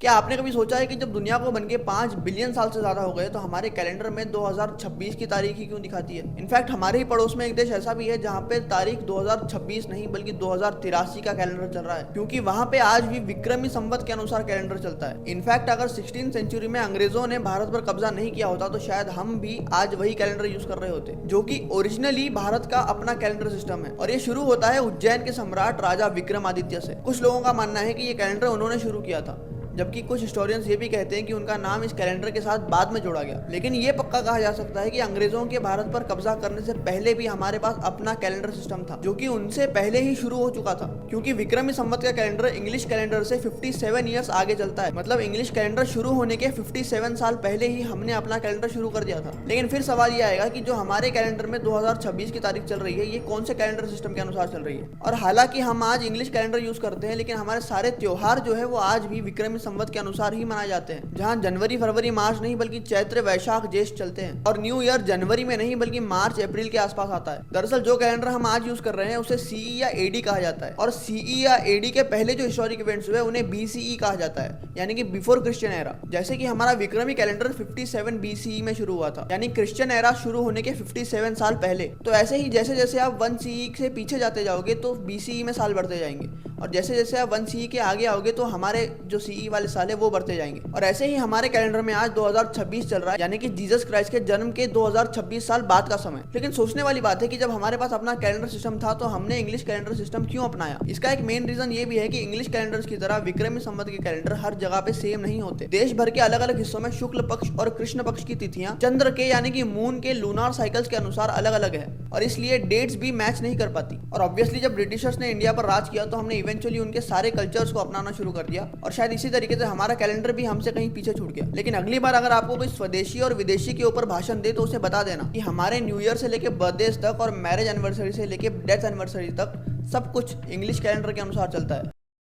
क्या आपने कभी सोचा है कि जब दुनिया को बनके 5 बिलियन साल से ज्यादा हो गए तो हमारे कैलेंडर में 2026 की तारीख ही क्यों दिखाती है। इनफैक्ट हमारे ही पड़ोस में एक देश ऐसा भी है जहाँ पे तारीख 2026 नहीं बल्कि 2083 का कैलेंडर चल रहा है, क्योंकि वहाँ पे आज भी विक्रमी संवत के अनुसार कैलेंडर चलता है। इनफैक्ट अगर 16वीं सेंचुरी में अंग्रेजों ने भारत पर कब्जा नहीं किया होता तो शायद हम भी आज वही कैलेंडर यूज कर रहे होते, जो कि ओरिजिनली भारत का अपना कैलेंडर सिस्टम है। और ये शुरू होता है उज्जैन के सम्राट राजा विक्रमादित्य से। कुछ लोगों का मानना है कि ये कैलेंडर उन्होंने शुरू किया था, जबकि कुछ हिस्टोरियंस ये भी कहते हैं कि उनका नाम इस कैलेंडर के साथ बाद में जोड़ा गया। लेकिन ये पक्का कहा जा सकता है कि अंग्रेजों के भारत पर कब्जा करने से पहले भी हमारे पास अपना कैलेंडर सिस्टम था, जो कि उनसे पहले ही शुरू हो चुका था। क्योंकि विक्रमी संवत का कैलेंडर इंग्लिश कैलेंडर से 57 ईयर्स आगे चलता है। मतलब इंग्लिश कैलेंडर शुरू होने के 57 साल पहले ही हमने अपना कैलेंडर शुरू कर दिया था। लेकिन फिर सवाल ये आएगा कि जो हमारे कैलेंडर में 2026 की तारीख चल रही है, ये कौन से कैलेंडर सिस्टम के अनुसार चल रही है। और हालांकि हम आज इंग्लिश कैलेंडर यूज करते हैं, लेकिन हमारे सारे त्योहार जो है वो आज भी विक्रमी संवत के अनुसार ही मनाए जाते हैं, जहां जनवरी फरवरी मार्च नहीं बल्कि चैत्र वैशाख ज्येष्ठ चलते हैं। और न्यू ईयर जनवरी में नहीं बल्कि मार्च अप्रैल के आसपास आता है। दरअसल जो कैलेंडर हम आज यूज कर रहे हैं उसे सीई या एडी कहा जाता है, और सीई या एडी के पहले जो हिस्टोरिक इवेंट्स हुए उन्हें बीसीई कहा जाता है, यानी कि बिफोर क्रिश्चियन एरा। जैसे कि हमारा विक्रमी कैलेंडर 57 बीसीई में शुरू हुआ था, यानी क्रिश्चियन एरा शुरू होने के 57 साल पहले। तो ऐसे ही जैसे जैसे आप 1 सीई से पीछे जाते जाओगे तो बीसीई में साल बढ़ते जाएंगे, और जैसे जैसे आप 1 सीई के आगे आओगे तो हमारे जो सीई वाले साल है वो बढ़ते जाएंगे। और ऐसे ही हमारे कैलेंडर में आज 2026 चल रहा है, यानी कि जीसस क्राइस्ट के जन्म के 2026 साल बाद का समय। लेकिन सोचने वाली बात है कि जब हमारे पास अपना कैलेंडर सिस्टम था तो हमने इंग्लिश कैलेंडर सिस्टम क्यों अपनाया। इसका एक मेन रीजन ये भी है कि इंग्लिश कैलेंडर्स की तरह विक्रमी संवत के कैलेंडर हर जगह पे सेम नहीं होते। देश भर के अलग अलग हिस्सों में शुक्ल पक्ष और कृष्ण पक्ष की तिथियां चंद्र के यानी कि मून के लूनार साइकिल्स के अनुसार अलग अलग है, और इसलिए डेट्स भी मैच नहीं कर पाती। और ऑब्वियसली जब ब्रिटिशर्स ने इंडिया पर राज किया तो हमने इवेंचुअली उनके सारे कल्चर्स को अपनाना शुरू कर दिया, और शायद इसी तरीके से हमारा कैलेंडर भी हमसे कहीं पीछे छूट गया। लेकिन अगली बार अगर आपको कोई स्वदेशी और विदेशी के ऊपर भाषण दे तो उसे बता देना कि हमारे न्यू ईयर से लेके बर्थडे तक और मैरिज एनिवर्सरी से लेके डेथ एनिवर्सरी तक सब कुछ इंग्लिश कैलेंडर के अनुसार चलता है।